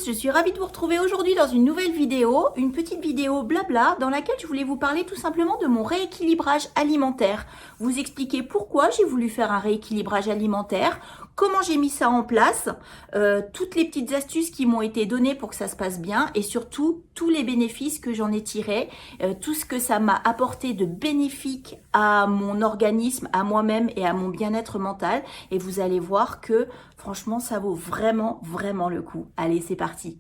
tous, je suis ravie de vous retrouver aujourd'hui dans une nouvelle vidéo, une petite vidéo blabla dans laquelle je voulais vous parler tout simplement de mon rééquilibrage alimentaire. Vous expliquer pourquoi j'ai voulu faire un rééquilibrage alimentaire, comment j'ai mis ça en place, toutes les petites astuces qui m'ont été données pour que ça se passe bien et surtout tous les bénéfices que j'en ai tirés, tout ce que ça m'a apporté de bénéfique à mon organisme, à moi-même et à mon bien-être mental. Et vous allez voir que franchement, ça vaut vraiment le coup. Allez, c'est parti.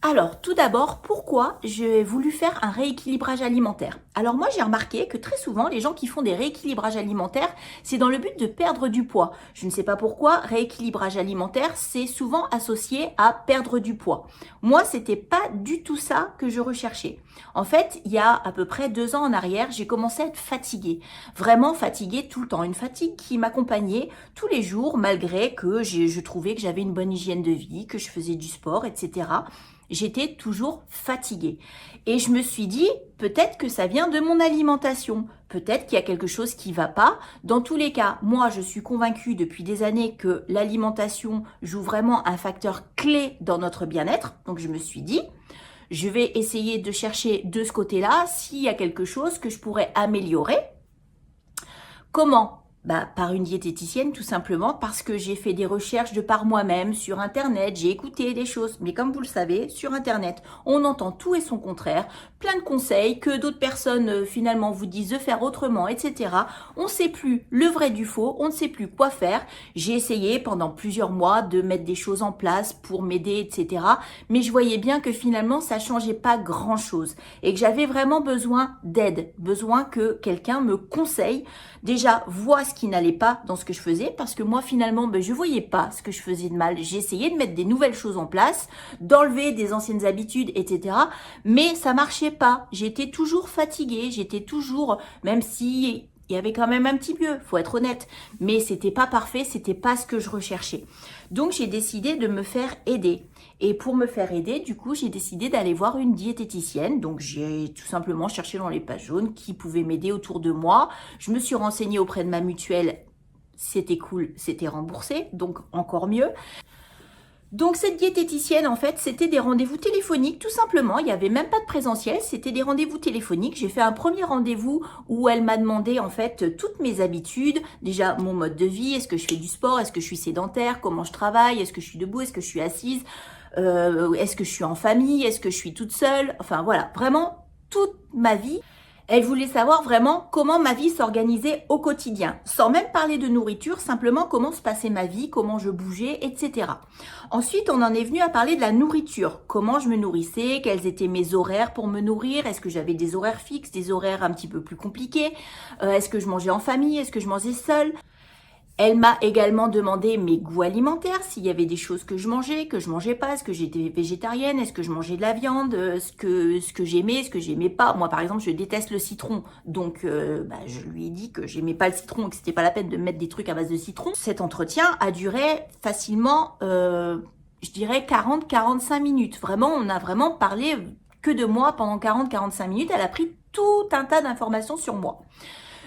Alors, tout d'abord, pourquoi j'ai voulu faire un rééquilibrage alimentaire? Alors moi, j'ai remarqué que très souvent, les gens qui font des rééquilibrages alimentaires, c'est dans le but de perdre du poids. Je ne sais pas pourquoi, rééquilibrage alimentaire, c'est souvent associé à perdre du poids. Moi, c'était pas du tout ça que je recherchais. En fait, il y a à peu près 2 ans en arrière, j'ai commencé à être fatiguée. Vraiment fatiguée tout le temps. Une fatigue qui m'accompagnait tous les jours, malgré que je trouvais que j'avais une bonne hygiène de vie, que je faisais du sport, etc. J'étais toujours fatiguée. Et je me suis dit, peut-être que ça vient de mon alimentation. Peut-être qu'il y a quelque chose qui ne va pas. Dans tous les cas, moi, je suis convaincue depuis des années que l'alimentation joue vraiment un facteur clé dans notre bien-être. Donc, je me suis dit, je vais essayer de chercher de ce côté-là s'il y a quelque chose que je pourrais améliorer. Comment ? Par une diététicienne tout simplement parce que j'ai fait des recherches de par moi-même sur internet, j'ai écouté des choses, mais comme vous le savez, sur internet, on entend tout et son contraire, plein de conseils que d'autres personnes finalement vous disent de faire autrement, etc. On ne sait plus le vrai du faux, on ne sait plus quoi faire. J'ai essayé pendant plusieurs mois de mettre des choses en place pour m'aider, etc. Mais je voyais bien que finalement ça changeait pas grand-chose et que j'avais vraiment besoin d'aide, besoin que quelqu'un me conseille, déjà voit ce qui n'allait pas dans ce que je faisais parce que moi finalement je voyais pas ce que je faisais de mal. J'ai essayé de mettre des nouvelles choses en place, d'enlever des anciennes habitudes, etc. Mais ça marchait pas. J'étais toujours fatiguée, j'étais toujours, même si il y avait quand même un petit mieux, faut être honnête, mais c'était pas parfait, c'était pas ce que je recherchais. Donc j'ai décidé de me faire aider. Et pour me faire aider, du coup, j'ai décidé d'aller voir une diététicienne. Donc j'ai tout simplement cherché dans les pages jaunes qui pouvait m'aider autour de moi. Je me suis renseignée auprès de ma mutuelle. C'était cool, c'était remboursé, donc encore mieux. Donc cette diététicienne, en fait, c'était des rendez-vous téléphoniques, tout simplement. Il n'y avait même pas de présentiel, c'était des rendez-vous téléphoniques. J'ai fait un premier rendez-vous où elle m'a demandé, en fait, toutes mes habitudes. Déjà, mon mode de vie, est-ce que je fais du sport, est-ce que je suis sédentaire, comment je travaille, est-ce que je suis debout, est-ce que je suis assise, est-ce que je suis en famille, est-ce que je suis toute seule. Enfin, voilà, vraiment toute ma vie. Elle voulait savoir vraiment comment ma vie s'organisait au quotidien, sans même parler de nourriture, simplement comment se passait ma vie, comment je bougeais, etc. Ensuite, on en est venu à parler de la nourriture, comment je me nourrissais, quels étaient mes horaires pour me nourrir, est-ce que j'avais des horaires fixes, des horaires un petit peu plus compliqués, est-ce que je mangeais en famille, est-ce que je mangeais seule. Elle m'a également demandé mes goûts alimentaires, s'il y avait des choses que je mangeais pas, est-ce que j'étais végétarienne, est-ce que je mangeais de la viande, ce que j'aimais, ce que j'aimais pas. Moi, par exemple, je déteste le citron, donc je lui ai dit que j'aimais pas le citron et que c'était pas la peine de mettre des trucs à base de citron. Cet entretien a duré facilement, je dirais 40-45 minutes. Vraiment, on a vraiment parlé que de moi pendant 40-45 minutes. Elle a pris tout un tas d'informations sur moi.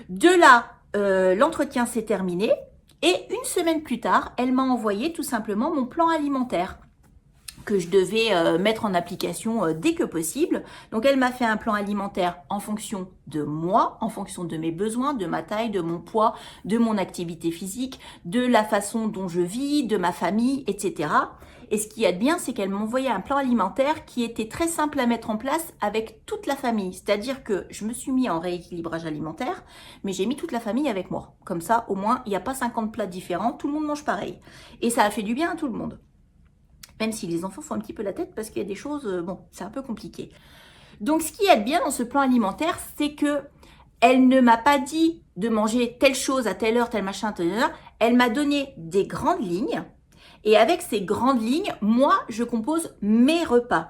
De là, l'entretien s'est terminé. Et une semaine plus tard, elle m'a envoyé tout simplement mon plan alimentaire que je devais mettre en application dès que possible. Donc elle m'a fait un plan alimentaire en fonction de moi, en fonction de mes besoins, de ma taille, de mon poids, de mon activité physique, de la façon dont je vis, de ma famille, etc. Et ce qu'il y a de bien, c'est qu'elle m'a envoyé un plan alimentaire qui était très simple à mettre en place avec toute la famille. C'est-à-dire que je me suis mis en rééquilibrage alimentaire, mais j'ai mis toute la famille avec moi. Comme ça, au moins, il n'y a pas 50 plats différents, tout le monde mange pareil. Et ça a fait du bien à tout le monde. Même si les enfants font un petit peu la tête parce qu'il y a des choses, c'est un peu compliqué. Donc, ce qui est bien dans ce plan alimentaire, c'est que elle ne m'a pas dit de manger telle chose à telle heure, tel machin, tel heure. Elle m'a donné des grandes lignes. Et avec ces grandes lignes, moi, je compose mes repas.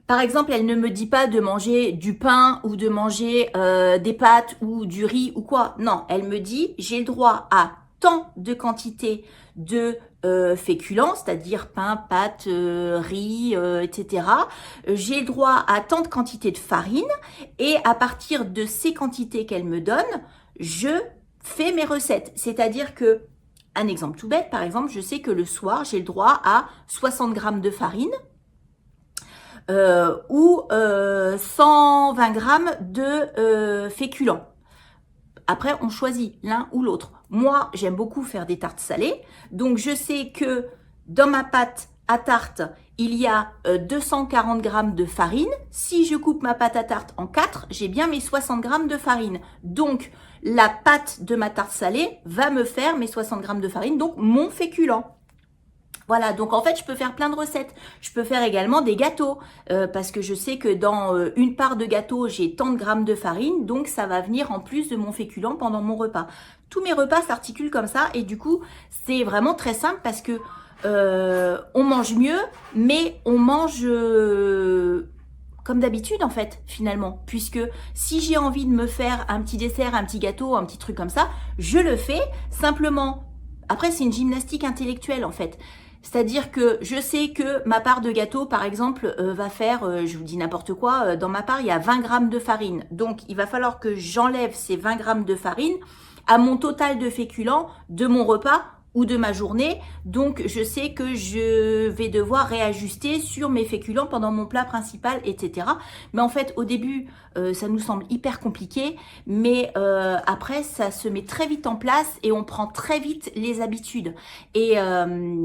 Par exemple, elle ne me dit pas de manger du pain ou de manger des pâtes ou du riz ou quoi. Non, elle me dit, j'ai le droit à tant de quantité de féculents, c'est-à-dire pain, pâtes, riz, etc. J'ai le droit à tant de quantité de farine et à partir de ces quantités qu'elle me donne, je fais mes recettes. C'est-à-dire que un exemple tout bête, par exemple, je sais que le soir, j'ai le droit à 60 grammes de farine ou 120 grammes de féculents. Après, on choisit l'un ou l'autre. Moi, j'aime beaucoup faire des tartes salées. Donc, je sais que dans ma pâte à tarte, il y a 240 grammes de farine. Si je coupe ma pâte à tarte en 4, j'ai bien mes 60 grammes de farine. Donc, la pâte de ma tarte salée va me faire mes 60 grammes de farine, donc mon féculent. Voilà, donc en fait, je peux faire plein de recettes. Je peux faire également des gâteaux parce que je sais que dans une part de gâteau, j'ai tant de grammes de farine, donc ça va venir en plus de mon féculent pendant mon repas. Tous mes repas s'articulent comme ça et du coup, c'est vraiment très simple parce que on mange mieux, mais on mange comme d'habitude en fait, finalement. Puisque si j'ai envie de me faire un petit dessert, un petit gâteau, un petit truc comme ça, je le fais simplement. Après, c'est une gymnastique intellectuelle en fait. C'est-à-dire que je sais que ma part de gâteau, par exemple, va faire, je vous dis n'importe quoi, dans ma part, il y a 20 grammes de farine. Donc, il va falloir que j'enlève ces 20 grammes de farine à mon total de féculents de mon repas ou de ma journée. Donc, je sais que je vais devoir réajuster sur mes féculents pendant mon plat principal, etc. Mais en fait, au début, ça nous semble hyper compliqué. Mais après, ça se met très vite en place et on prend très vite les habitudes. Et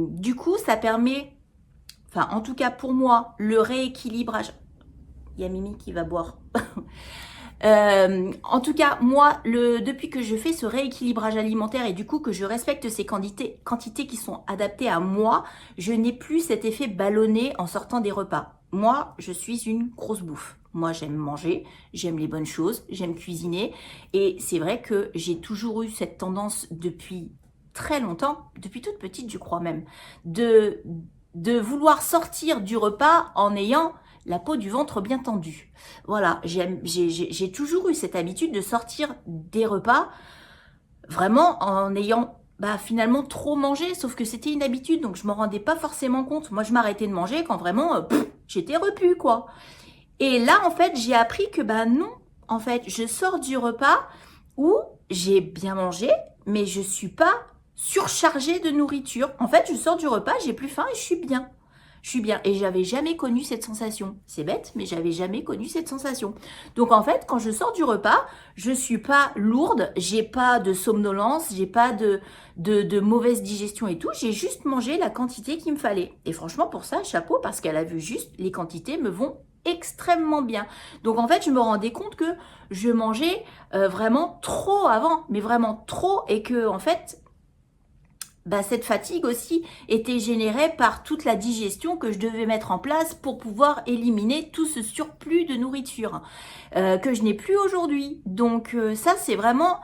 du coup, ça permet, enfin, en tout cas pour moi, le rééquilibrage. Il y a Mimi qui va boire. En tout cas, moi, depuis que je fais ce rééquilibrage alimentaire et du coup que je respecte ces quantités qui sont adaptées à moi, je n'ai plus cet effet ballonné en sortant des repas. Moi, je suis une grosse bouffe. Moi, j'aime manger, j'aime les bonnes choses, j'aime cuisiner. Et c'est vrai que j'ai toujours eu cette tendance depuis très longtemps, depuis toute petite, je crois même, de vouloir sortir du repas en ayant la peau du ventre bien tendue. Voilà, j'ai toujours eu cette habitude de sortir des repas vraiment en ayant finalement trop mangé, sauf que c'était une habitude, donc je me rendais pas forcément compte. Moi, je m'arrêtais de manger quand vraiment j'étais repue, quoi. Et là, en fait, j'ai appris que non, en fait, je sors du repas où j'ai bien mangé, mais je suis pas surchargée de nourriture. En fait, je sors du repas, j'ai plus faim et je suis bien. Je suis bien. Et j'avais jamais connu cette sensation. C'est bête, mais j'avais jamais connu cette sensation. Donc en fait, quand je sors du repas, je suis pas lourde, j'ai pas de somnolence, j'ai pas de mauvaise digestion et tout. J'ai juste mangé la quantité qu'il me fallait. Et franchement, pour ça, chapeau, parce qu'elle a vu juste, les quantités me vont extrêmement bien. Donc en fait, je me rendais compte que je mangeais vraiment trop avant, mais vraiment trop, et que en fait, cette fatigue aussi était générée par toute la digestion que je devais mettre en place pour pouvoir éliminer tout ce surplus de nourriture que je n'ai plus aujourd'hui. Donc ça, c'est vraiment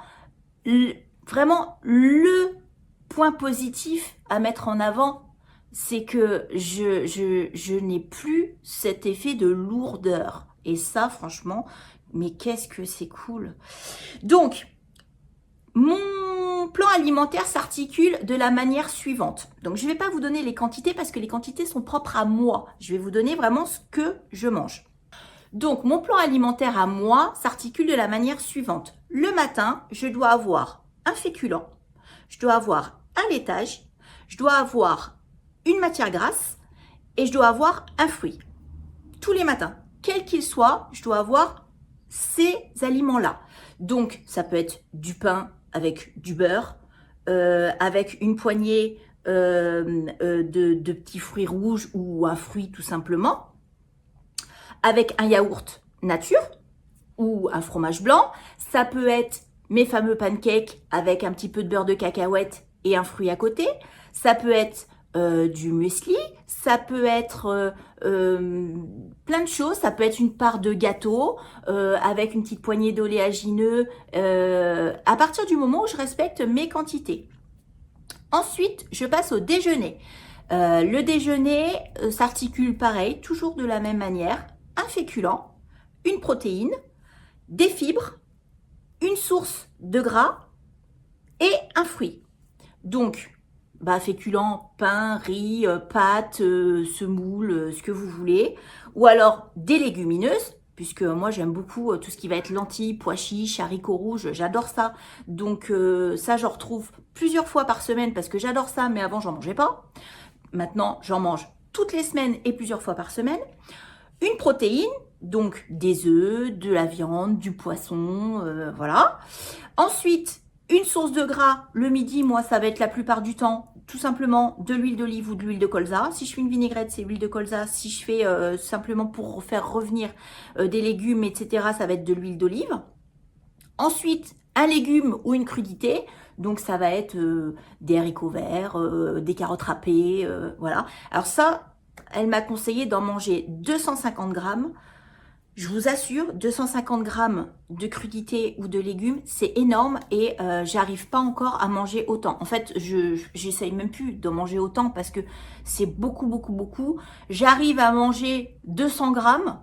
le point positif à mettre en avant, c'est que je n'ai plus cet effet de lourdeur. Et ça, franchement, mais qu'est-ce que c'est cool. Donc, mon plan alimentaire s'articule de la manière suivante. Donc, je ne vais pas vous donner les quantités parce que les quantités sont propres à moi. Je vais vous donner vraiment ce que je mange. Donc, mon plan alimentaire à moi s'articule de la manière suivante. Le matin, je dois avoir un féculent, je dois avoir un laitage, je dois avoir une matière grasse et je dois avoir un fruit. Tous les matins, quel qu'il soit, je dois avoir ces aliments-là. Donc, ça peut être du pain avec du beurre, avec une poignée de petits fruits rouges ou un fruit tout simplement, avec un yaourt nature ou un fromage blanc. Ça peut être mes fameux pancakes avec un petit peu de beurre de cacahuète et un fruit à côté. Ça peut être du muesli, ça peut être plein de choses, ça peut être une part de gâteau avec une petite poignée d'oléagineux à partir du moment où je respecte mes quantités. Ensuite, je passe au déjeuner. Le déjeuner s'articule pareil, toujours de la même manière, un féculent, une protéine, des fibres, une source de gras et un fruit. Donc, féculents, pain, riz, pâtes, semoule, ce que vous voulez. Ou alors des légumineuses, puisque moi j'aime beaucoup tout ce qui va être lentilles, pois chiches, haricots rouges, j'adore ça. Donc ça j'en retrouve plusieurs fois par semaine parce que j'adore ça, mais avant j'en mangeais pas. Maintenant j'en mange toutes les semaines et plusieurs fois par semaine. Une protéine, donc des œufs, de la viande, du poisson, voilà. Ensuite, une source de gras, le midi, moi, ça va être la plupart du temps, tout simplement, de l'huile d'olive ou de l'huile de colza. Si je fais une vinaigrette, c'est l'huile de colza. Si je fais simplement pour faire revenir des légumes, etc., ça va être de l'huile d'olive. Ensuite, un légume ou une crudité. Donc, ça va être des haricots verts, des carottes râpées, voilà. Alors ça, elle m'a conseillé d'en manger 250 grammes. Je vous assure, 250 grammes de crudités ou de légumes, c'est énorme et j'arrive pas encore à manger autant. En fait, j'essaye même plus de manger autant parce que c'est beaucoup, beaucoup, beaucoup. J'arrive à manger 200 grammes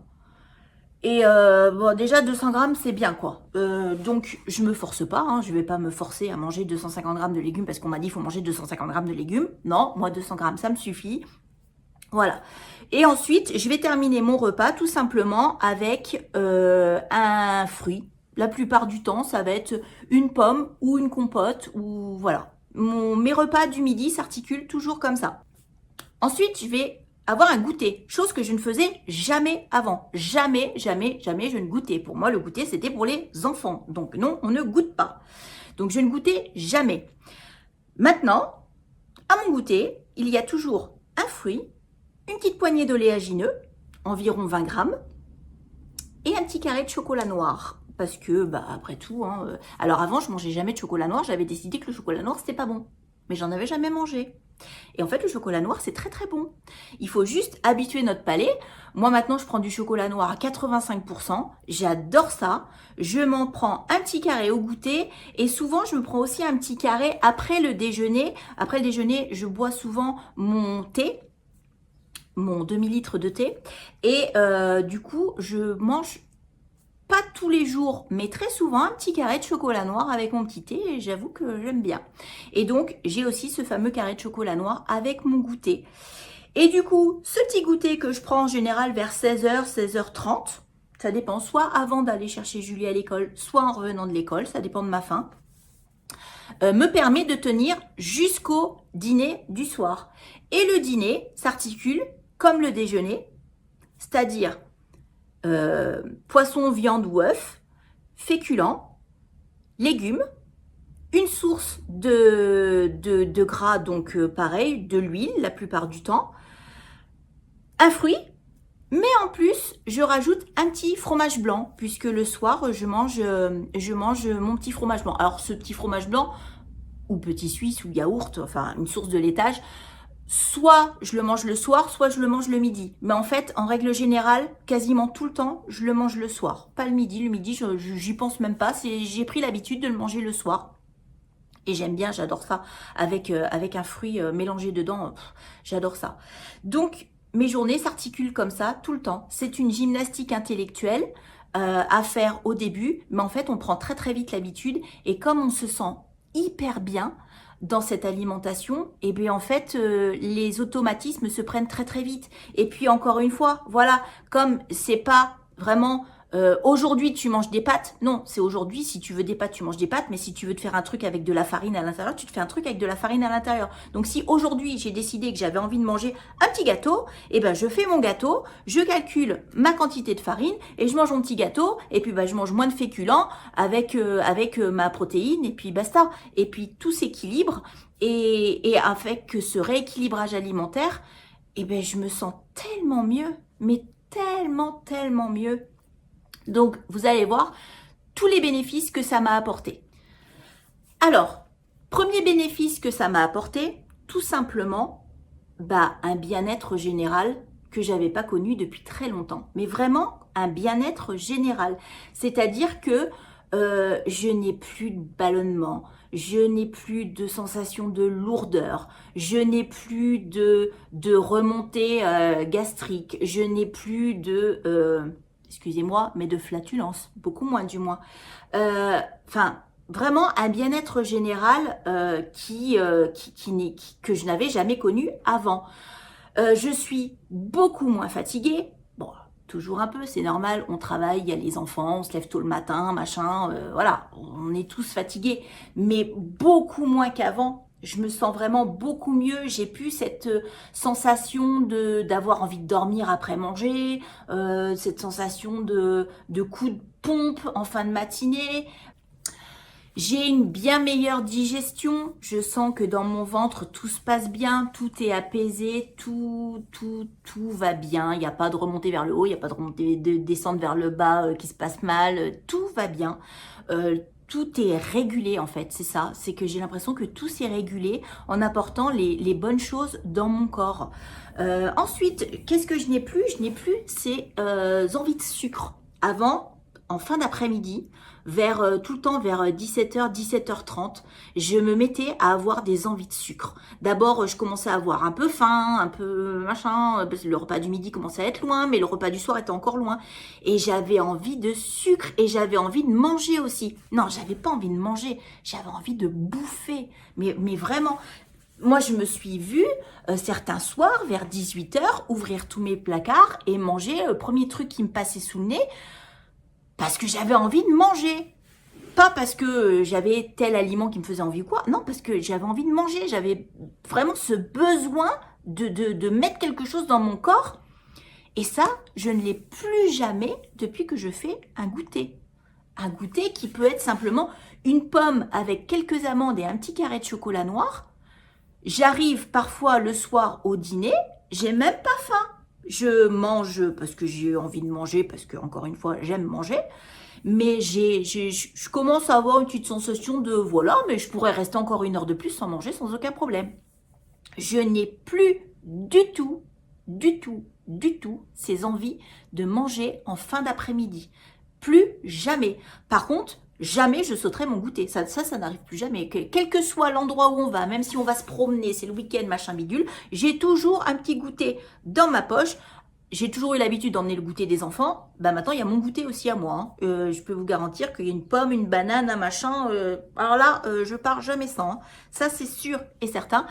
et bon, déjà 200 grammes, c'est bien quoi. Donc, je me force pas, hein, je vais pas me forcer à manger 250 grammes de légumes parce qu'on m'a dit qu'il faut manger 250 grammes de légumes. Non, moi 200 grammes, ça me suffit. Voilà. Et ensuite, je vais terminer mon repas tout simplement avec un fruit. La plupart du temps, ça va être une pomme ou une compote ou voilà. Mes repas du midi s'articulent toujours comme ça. Ensuite, je vais avoir un goûter, chose que je ne faisais jamais avant. Jamais, jamais, jamais je ne goûtais. Pour moi, le goûter, c'était pour les enfants. Donc non, on ne goûte pas. Donc je ne goûtais jamais. Maintenant, à mon goûter, il y a toujours un fruit, une petite poignée d'oléagineux, environ 20 grammes, et un petit carré de chocolat noir. Parce que, bah, après tout, hein, alors avant, je mangeais jamais de chocolat noir, j'avais décidé que le chocolat noir, c'était pas bon. Mais j'en avais jamais mangé. Et en fait, le chocolat noir, c'est très très bon. Il faut juste habituer notre palais. Moi, maintenant, je prends du chocolat noir à 85%. J'adore ça. Je m'en prends un petit carré au goûter. Et souvent, je me prends aussi un petit carré après le déjeuner. Après le déjeuner, je bois souvent mon thé, mon demi-litre de thé. Et du coup, je mange pas tous les jours, mais très souvent, un petit carré de chocolat noir avec mon petit thé. Et j'avoue que j'aime bien. Et donc, j'ai aussi ce fameux carré de chocolat noir avec mon goûter. Et du coup, ce petit goûter que je prends en général vers 16h, 16h30, ça dépend, soit avant d'aller chercher Julie à l'école, soit en revenant de l'école, ça dépend de ma faim, me permet de tenir jusqu'au dîner du soir. Et le dîner s'articule comme le déjeuner, c'est-à-dire poisson, viande ou œuf, féculents, légumes, une source de gras, donc pareil, de l'huile la plupart du temps, un fruit, mais en plus, je rajoute un petit fromage blanc, puisque le soir, je mange mon petit fromage blanc. Alors, ce petit fromage blanc, ou petit suisse, ou yaourt, enfin, une source de laitage, soit je le mange le soir, soit je le mange le midi. Mais en fait, en règle générale, quasiment tout le temps, je le mange le soir. Pas le midi. Le midi, j'y pense même pas. J'ai pris l'habitude de le manger le soir. Et j'aime bien, j'adore ça. Avec un fruit mélangé dedans, j'adore ça. Donc, mes journées s'articulent comme ça tout le temps. C'est une gymnastique intellectuelle à faire au début. Mais en fait, on prend très très vite l'habitude. Et comme on se sent hyper bien dans cette alimentation, et bien en fait les automatismes se prennent très très vite. Et puis encore une fois, voilà, comme c'est pas vraiment aujourd'hui tu manges des pâtes, non, c'est aujourd'hui, si tu veux des pâtes tu manges des pâtes, mais si tu veux te faire un truc avec de la farine à l'intérieur, tu te fais un truc avec de la farine à l'intérieur. Donc si aujourd'hui j'ai décidé que j'avais envie de manger un petit gâteau, et ben je fais mon gâteau, je calcule ma quantité de farine et je mange mon petit gâteau, et puis je mange moins de féculents avec ma protéine, et puis basta. Et puis tout s'équilibre, et avec ce rééquilibrage alimentaire, et ben je me sens tellement mieux, mais tellement tellement mieux. Donc, vous allez voir tous les bénéfices que ça m'a apporté. Alors, premier bénéfice que ça m'a apporté, tout simplement, un bien-être général que j'avais pas connu depuis très longtemps. Mais vraiment, un bien-être général. C'est-à-dire que je n'ai plus de ballonnement, je n'ai plus de sensation de lourdeur, je n'ai plus de remontée gastrique, je n'ai plus de... excusez-moi, mais de flatulence, beaucoup moins du moins. Enfin, vraiment un bien-être général que je n'avais jamais connu avant. Je suis beaucoup moins fatiguée. Bon, toujours un peu, c'est normal, on travaille, il y a les enfants, on se lève tôt le matin, machin, voilà, on est tous fatigués, mais beaucoup moins qu'avant. Je me sens vraiment beaucoup mieux. J'ai plus cette sensation d'avoir envie de dormir après manger, cette sensation de coup de pompe en fin de matinée. J'ai une bien meilleure digestion. Je sens que dans mon ventre, tout se passe bien, tout est apaisé, tout va bien. Il n'y a pas de remontée vers le haut, il n'y a pas de remontée, de descente vers le bas qui se passe mal. Tout va bien. Tout est régulé en fait, c'est ça. C'est que j'ai l'impression que tout s'est régulé en apportant les bonnes choses dans mon corps. Ensuite, qu'est-ce que je n'ai plus? Je n'ai plus ces envies de sucre. Avant, en fin d'après-midi, tout le temps vers 17h, 17h30, je me mettais à avoir des envies de sucre. D'abord, je commençais à avoir un peu faim, un peu machin, parce que le repas du midi commençait à être loin, mais le repas du soir était encore loin. Et j'avais envie de sucre et j'avais envie de manger aussi. Non, j'avais pas envie de manger, j'avais envie de bouffer. Mais vraiment, moi, je me suis vue certains soirs vers 18h ouvrir tous mes placards et manger le premier truc qui me passait sous le nez parce que j'avais envie de manger. Pas parce que j'avais tel aliment qui me faisait envie ou quoi. Non, parce que j'avais envie de manger. J'avais vraiment ce besoin de mettre quelque chose dans mon corps. Et ça, je ne l'ai plus jamais depuis que je fais un goûter. Un goûter qui peut être simplement une pomme avec quelques amandes et un petit carré de chocolat noir. J'arrive parfois le soir au dîner, j'ai même pas faim. Je mange parce que j'ai envie de manger, parce que, encore une fois, j'aime manger. Mais je commence à avoir une petite sensation de, voilà, mais je pourrais rester encore 1 heure de plus sans manger sans aucun problème. Je n'ai plus du tout, ces envies de manger en fin d'après-midi. Plus jamais. Par contre, jamais je sauterai mon goûter. Ça n'arrive plus jamais. Quel que soit l'endroit où on va, même si on va se promener, c'est le week-end, machin bidule, j'ai toujours un petit goûter dans ma poche. J'ai toujours eu l'habitude d'emmener le goûter des enfants. Bah maintenant, il y a mon goûter aussi à moi. Je peux vous garantir qu'il y a une pomme, une banane, un machin. Alors là, je pars jamais sans. Hein. Ça, c'est sûr et certain.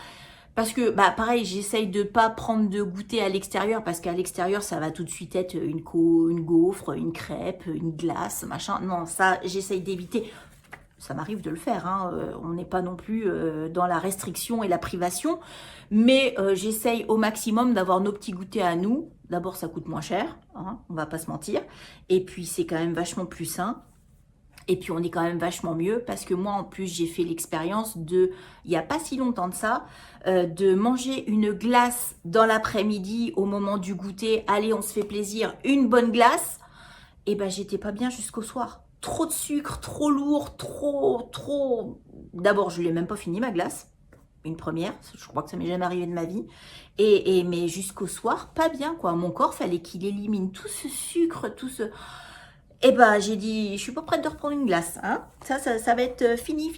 Parce que, bah, pareil, j'essaye de pas prendre de goûter à l'extérieur, parce qu'à l'extérieur, ça va tout de suite être une gaufre, une crêpe, une glace, machin. Non, ça, j'essaye d'éviter. Ça m'arrive de le faire, hein. On n'est pas non plus dans la restriction et la privation, mais j'essaye au maximum d'avoir nos petits goûters à nous. D'abord, ça coûte moins cher, hein, on va pas se mentir, et puis c'est quand même vachement plus sain. Et puis on est quand même vachement mieux parce que moi en plus j'ai fait l'expérience il n'y a pas si longtemps de ça, de manger une glace dans l'après-midi au moment du goûter. Allez, on se fait plaisir, une bonne glace. Et ben j'étais pas bien jusqu'au soir. Trop de sucre, trop lourd, trop. D'abord je l'ai même pas fini ma glace. Une première, je crois que ça m'est jamais arrivé de ma vie. Mais jusqu'au soir, pas bien quoi. Mon corps, fallait qu'il élimine tout ce sucre, tout ce... Eh ben, j'ai dit, je suis pas prête de reprendre une glace. Hein. Ça va être fini.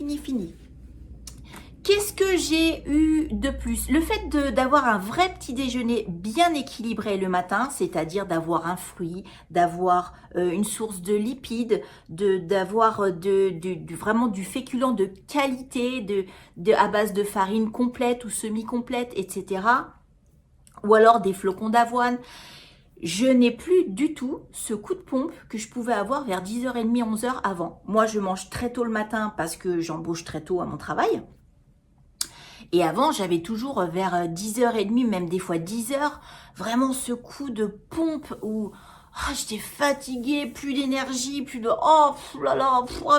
Qu'est-ce que j'ai eu de plus? Le fait d'avoir un vrai petit déjeuner bien équilibré le matin, c'est-à-dire d'avoir un fruit, d'avoir une source de lipides, d'avoir vraiment du féculent de qualité, à base de farine complète ou semi-complète, etc. Ou alors des flocons d'avoine. Je n'ai plus du tout ce coup de pompe que je pouvais avoir vers 10h30, 11h avant. Moi, je mange très tôt le matin parce que j'embauche très tôt à mon travail. Et avant, j'avais toujours vers 10h30, même des fois 10h, vraiment ce coup de pompe où j'étais fatiguée, plus d'énergie, plus de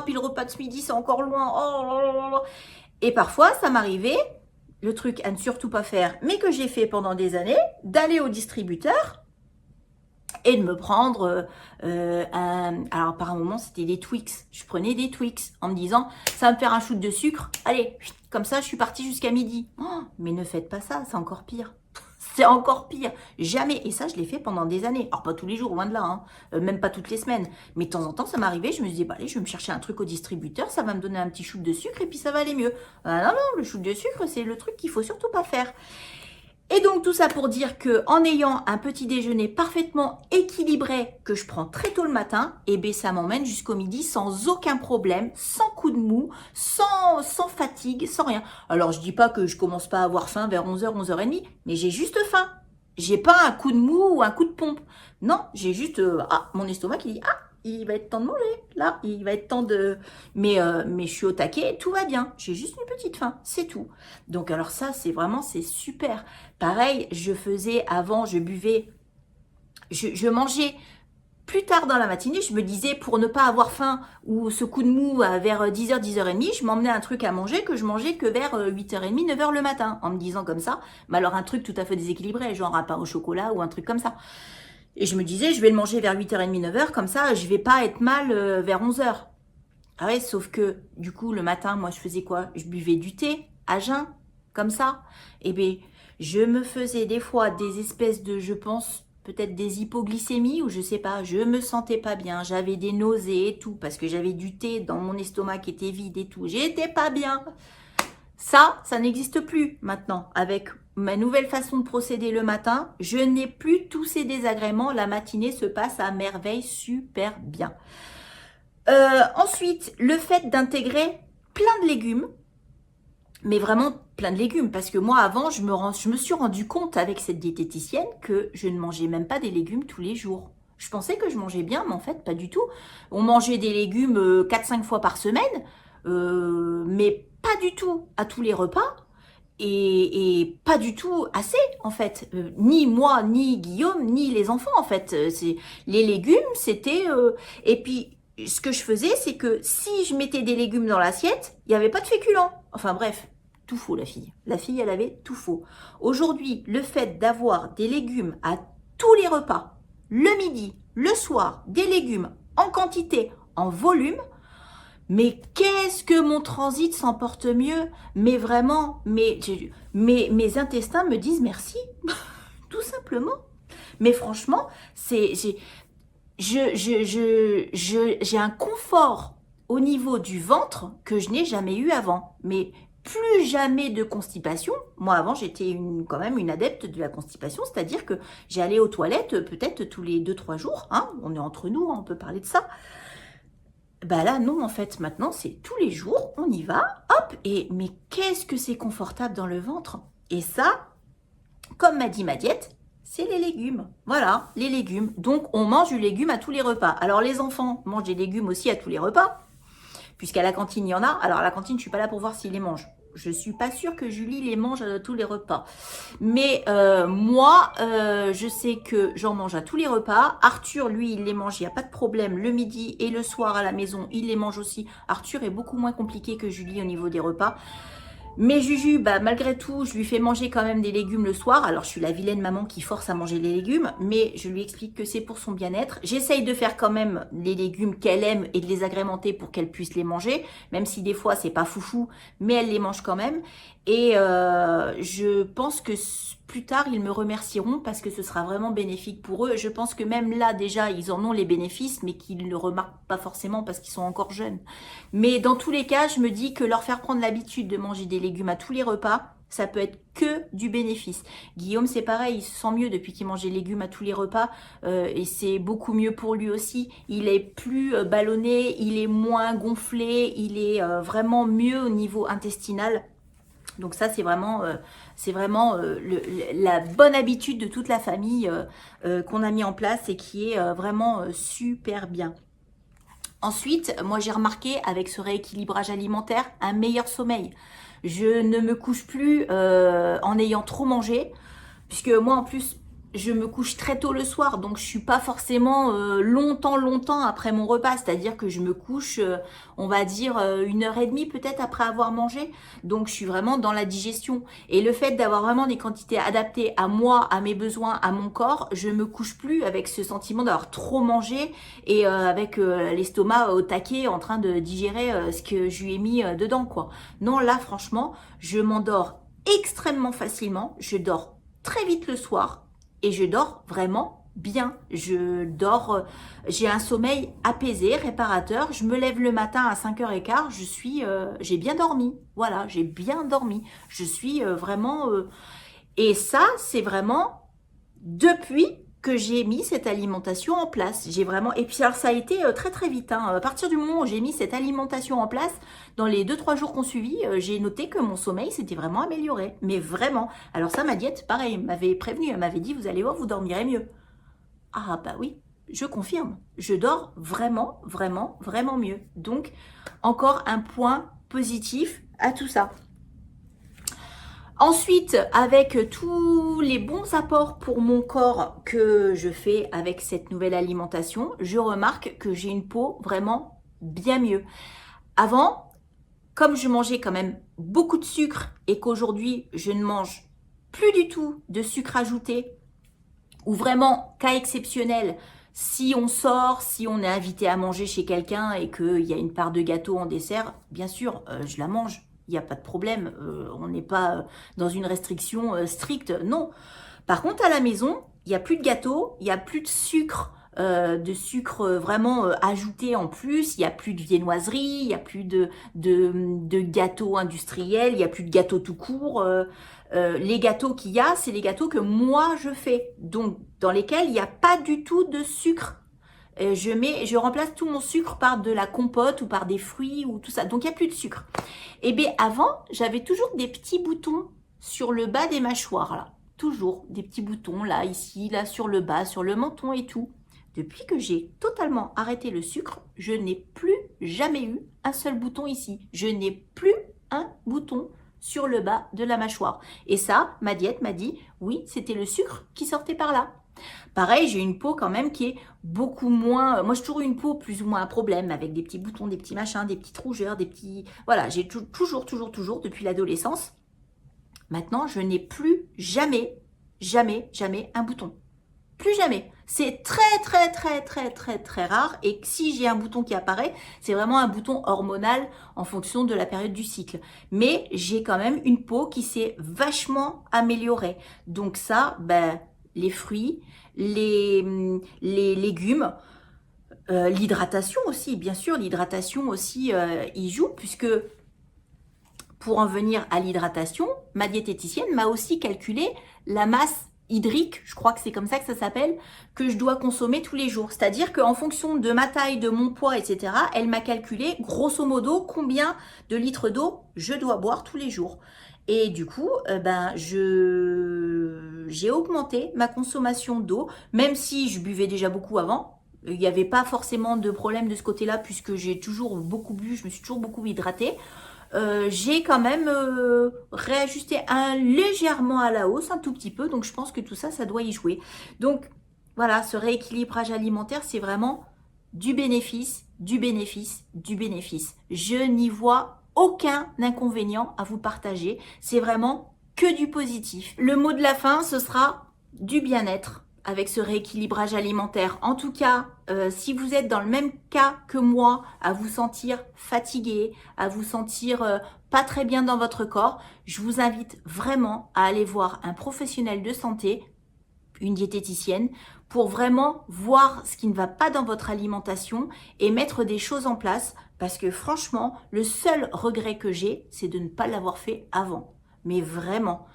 puis le repas de ce midi, c'est encore loin. Et parfois, ça m'arrivait, le truc à ne surtout pas faire, mais que j'ai fait pendant des années, d'aller au distributeur et de me prendre alors par un moment c'était des Twix. Je prenais des Twix en me disant ça va me faire un shoot de sucre, allez, comme ça je suis partie jusqu'à midi. Mais ne faites pas ça, c'est encore pire. C'est encore pire, jamais. Et ça je l'ai fait pendant des années. Alors pas tous les jours, loin de là, hein. Même pas toutes les semaines, mais de temps en temps ça m'arrivait, je me disais bah allez, je vais me chercher un truc au distributeur, ça va me donner un petit shoot de sucre et puis ça va aller mieux. Non, le shoot de sucre c'est le truc qu'il faut surtout pas faire. Et donc tout ça pour dire que en ayant un petit déjeuner parfaitement équilibré que je prends très tôt le matin, ça m'emmène jusqu'au midi sans aucun problème, sans coup de mou, sans fatigue, sans rien. Alors je dis pas que je commence pas à avoir faim vers 11h, 11h30, mais j'ai juste faim. j'ai pas un coup de mou ou un coup de pompe. Non, j'ai juste mon estomac qui dit il va être temps de manger. Là, il va être temps de. Mais je suis au taquet, tout va bien. J'ai juste une petite faim, c'est tout. Donc alors ça, c'est super. Pareil, je faisais avant, je buvais, je mangeais plus tard dans la matinée, je me disais, pour ne pas avoir faim ou ce coup de mou vers 10h, 10h30, je m'emmenais un truc à manger que je mangeais que vers 8h30, 9h le matin, en me disant comme ça. Mais alors un truc tout à fait déséquilibré, genre un pain au chocolat ou un truc comme ça. Et je me disais, je vais le manger vers 8h30, 9h, comme ça, je vais pas être mal vers 11h. Ah ouais, sauf que, du coup, le matin, moi, je faisais quoi? Je buvais du thé, à jeun, comme ça. Et bien, je me faisais des fois des espèces de, je pense, peut-être des hypoglycémies, ou je sais pas, je me sentais pas bien, j'avais des nausées et tout, parce que j'avais du thé dans mon estomac qui était vide et tout. J'étais pas bien. Ça n'existe plus maintenant. Avec ma nouvelle façon de procéder le matin, je n'ai plus tous ces désagréments. La matinée se passe à merveille, super bien. Ensuite, le fait d'intégrer plein de légumes, mais vraiment plein de légumes, parce que moi avant, je me suis rendu compte avec cette diététicienne que je ne mangeais même pas des légumes tous les jours. Je pensais que je mangeais bien, mais en fait, pas du tout. On mangeait des légumes 4-5 fois par semaine, mais pas du tout à tous les repas. Et pas du tout assez en fait, ni moi, ni Guillaume, ni les enfants en fait. Les légumes, c'était et puis ce que je faisais, c'est que si je mettais des légumes dans l'assiette, il n'y avait pas de féculents. Enfin bref, tout faux la fille. La fille, elle avait tout faux. Aujourd'hui, le fait d'avoir des légumes à tous les repas, le midi, le soir, des légumes en quantité, en volume, mais qu'est-ce que mon transit s'en porte mieux? Mais vraiment, mes intestins me disent merci, tout simplement. Mais franchement, j'ai un confort au niveau du ventre que je n'ai jamais eu avant. Mais plus jamais de constipation. Moi, avant, j'étais quand même une adepte de la constipation, c'est-à-dire que j'allais aux toilettes peut-être tous les 2-3 jours. Hein, on est entre nous, on peut parler de ça. Bah là, non, en fait, maintenant, c'est tous les jours, on y va, hop, mais qu'est-ce que c'est confortable dans le ventre? Et ça, comme m'a dit ma diète, c'est les légumes. Voilà, les légumes. Donc, on mange du légume à tous les repas. Alors, les enfants mangent des légumes aussi à tous les repas, puisqu'à la cantine, il y en a. Alors, à la cantine, je suis pas là pour voir s'ils les mangent. Je suis pas sûre que Julie les mange à tous les repas. Mais moi, je sais que j'en mange à tous les repas. Arthur, lui, il les mange, il n'y a pas de problème. Le midi et le soir à la maison, il les mange aussi. Arthur est beaucoup moins compliqué que Julie au niveau des repas. Mais Juju, bah, malgré tout, je lui fais manger quand même des légumes le soir. Alors, je suis la vilaine maman qui force à manger les légumes, mais je lui explique que c'est pour son bien-être. J'essaye de faire quand même les légumes qu'elle aime et de les agrémenter pour qu'elle puisse les manger, même si des fois, c'est pas foufou, mais elle les mange quand même. Et je pense que plus tard, ils me remercieront parce que ce sera vraiment bénéfique pour eux. Je pense que même là, déjà, ils en ont les bénéfices, mais qu'ils ne le remarquent pas forcément parce qu'ils sont encore jeunes. Mais dans tous les cas, je me dis que leur faire prendre l'habitude de manger des légumes à tous les repas, ça peut être que du bénéfice. Guillaume, c'est pareil, il se sent mieux depuis qu'il mange des légumes à tous les repas et c'est beaucoup mieux pour lui aussi. Il est plus ballonné, il est moins gonflé, il est vraiment mieux au niveau intestinal. Donc ça, c'est vraiment la bonne habitude de toute la famille qu'on a mis en place et qui est vraiment super bien. Ensuite, moi j'ai remarqué avec ce rééquilibrage alimentaire un meilleur sommeil. Je ne me couche plus en ayant trop mangé, puisque moi en plus je me couche très tôt le soir, donc je suis pas forcément longtemps après mon repas, c'est-à-dire que je me couche, on va dire 1h30 peut-être après avoir mangé, donc je suis vraiment dans la digestion. Et le fait d'avoir vraiment des quantités adaptées à moi, à mes besoins, à mon corps, je me couche plus avec ce sentiment d'avoir trop mangé et avec l'estomac au taquet en train de digérer ce que je lui ai mis dedans, quoi. Non, là franchement, je m'endors extrêmement facilement, je dors très vite le soir. Et je dors vraiment bien. Je dors, j'ai un sommeil apaisé, réparateur. Je me lève le matin à 5h15, j'ai bien dormi. Voilà, j'ai bien dormi. Je suis vraiment... et ça, c'est vraiment depuis que j'ai mis cette alimentation en place. J'ai vraiment... Et puis alors ça a été très très vite. Hein. À partir du moment où j'ai mis cette alimentation en place, dans les 2-3 jours qu'on suivi, j'ai noté que mon sommeil s'était vraiment amélioré. Mais vraiment. Alors ça, ma diète, pareil, m'avait prévenu. Elle m'avait dit, vous allez voir, vous dormirez mieux. Ah bah oui, je confirme. Je dors vraiment, vraiment, vraiment mieux. Donc, encore un point positif à tout ça. Ensuite, avec tous les bons apports pour mon corps que je fais avec cette nouvelle alimentation, je remarque que j'ai une peau vraiment bien mieux. Avant, comme je mangeais quand même beaucoup de sucre et qu'aujourd'hui, je ne mange plus du tout de sucre ajouté, ou vraiment, cas exceptionnel, si on sort, si on est invité à manger chez quelqu'un et qu'il y a une part de gâteau en dessert, bien sûr, je la mange. Il n'y a pas de problème, on n'est pas dans une restriction stricte, non. Par contre, à la maison, il n'y a plus de gâteau, il n'y a plus de sucre vraiment ajouté en plus, il n'y a plus de viennoiserie, il n'y a plus de gâteaux industriels, il n'y a plus de gâteaux tout court. Les gâteaux qu'il y a, c'est les gâteaux que moi je fais, donc dans lesquels il n'y a pas du tout de sucre. Je remplace tout mon sucre par de la compote ou par des fruits ou tout ça. Donc, il n'y a plus de sucre. Et bien, avant, j'avais toujours des petits boutons sur le bas des mâchoires, là. Toujours des petits boutons, là, ici, là, sur le bas, sur le menton et tout. Depuis que j'ai totalement arrêté le sucre, je n'ai plus jamais eu un seul bouton ici. Je n'ai plus un bouton sur le bas de la mâchoire. Et ça, ma diète m'a dit, oui, c'était le sucre qui sortait par là. Pareil, j'ai une peau quand même qui est beaucoup moins... Moi, j'ai toujours eu une peau plus ou moins à problème, avec des petits boutons, des petits machins, des petites rougeurs, des petits... Voilà, j'ai toujours, depuis l'adolescence. Maintenant, je n'ai plus jamais un bouton. Plus jamais. C'est très rare. Et si j'ai un bouton qui apparaît, c'est vraiment un bouton hormonal en fonction de la période du cycle. Mais j'ai quand même une peau qui s'est vachement améliorée. Donc ça, ben, les fruits, les légumes, l'hydratation aussi, bien sûr, l'hydratation aussi y joue, puisque pour en venir à l'hydratation, ma diététicienne m'a aussi calculé la masse hydrique, je crois que c'est comme ça que ça s'appelle, que je dois consommer tous les jours. C'est-à-dire qu'en fonction de ma taille, de mon poids, etc., elle m'a calculé grosso modo combien de litres d'eau je dois boire tous les jours. Et du coup, j'ai augmenté ma consommation d'eau, même si je buvais déjà beaucoup avant. Il n'y avait pas forcément de problème de ce côté-là, puisque j'ai toujours beaucoup bu, je me suis toujours beaucoup hydratée. J'ai quand même réajusté légèrement à la hausse, un tout petit peu. Donc, je pense que tout ça, ça doit y jouer. Donc, voilà, ce rééquilibrage alimentaire, c'est vraiment du bénéfice, du bénéfice, du bénéfice. Je n'y vois aucun inconvénient à vous partager. C'est vraiment que du positif. Le mot de la fin, ce sera du bien-être avec ce rééquilibrage alimentaire. En tout cas, si vous êtes dans le même cas que moi, à vous sentir fatigué, à vous sentir pas très bien dans votre corps, je vous invite vraiment à aller voir un professionnel de santé, une diététicienne, pour vraiment voir ce qui ne va pas dans votre alimentation et mettre des choses en place, parce que franchement, le seul regret que j'ai, c'est de ne pas l'avoir fait avant. Mais vraiment,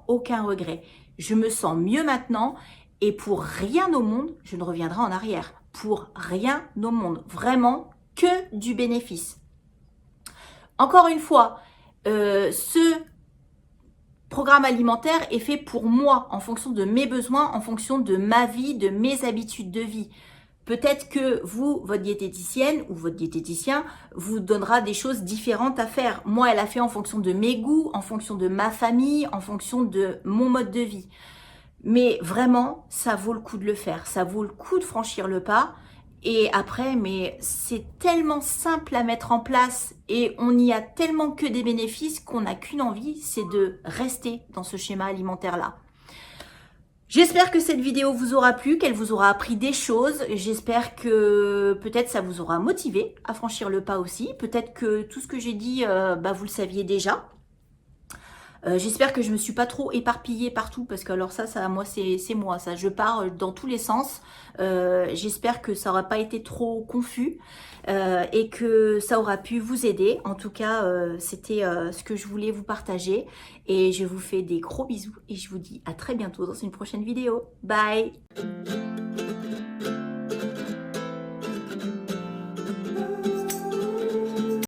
aucun regret. Je me sens mieux maintenant et pour rien au monde, je ne reviendrai en arrière. Pour rien au monde. Vraiment que du bénéfice. Encore une fois, ce programme alimentaire est fait pour moi, en fonction de mes besoins, en fonction de ma vie, de mes habitudes de vie. Peut-être que vous, votre diététicienne ou votre diététicien, vous donnera des choses différentes à faire. Moi, elle a fait en fonction de mes goûts, en fonction de ma famille, en fonction de mon mode de vie. Mais vraiment, ça vaut le coup de le faire. Ça vaut le coup de franchir le pas. Et après, mais c'est tellement simple à mettre en place et on n'y a tellement que des bénéfices qu'on n'a qu'une envie, c'est de rester dans ce schéma alimentaire-là. J'espère que cette vidéo vous aura plu, qu'elle vous aura appris des choses. J'espère que peut-être ça vous aura motivé à franchir le pas aussi. Peut-être que tout ce que j'ai dit, vous le saviez déjà. J'espère que je me suis pas trop éparpillée partout parce que alors ça moi c'est moi, ça je pars dans tous les sens. J'espère que ça aura pas été trop confus et que ça aura pu vous aider. En tout cas, c'était ce que je voulais vous partager et je vous fais des gros bisous et je vous dis à très bientôt dans une prochaine vidéo. Bye!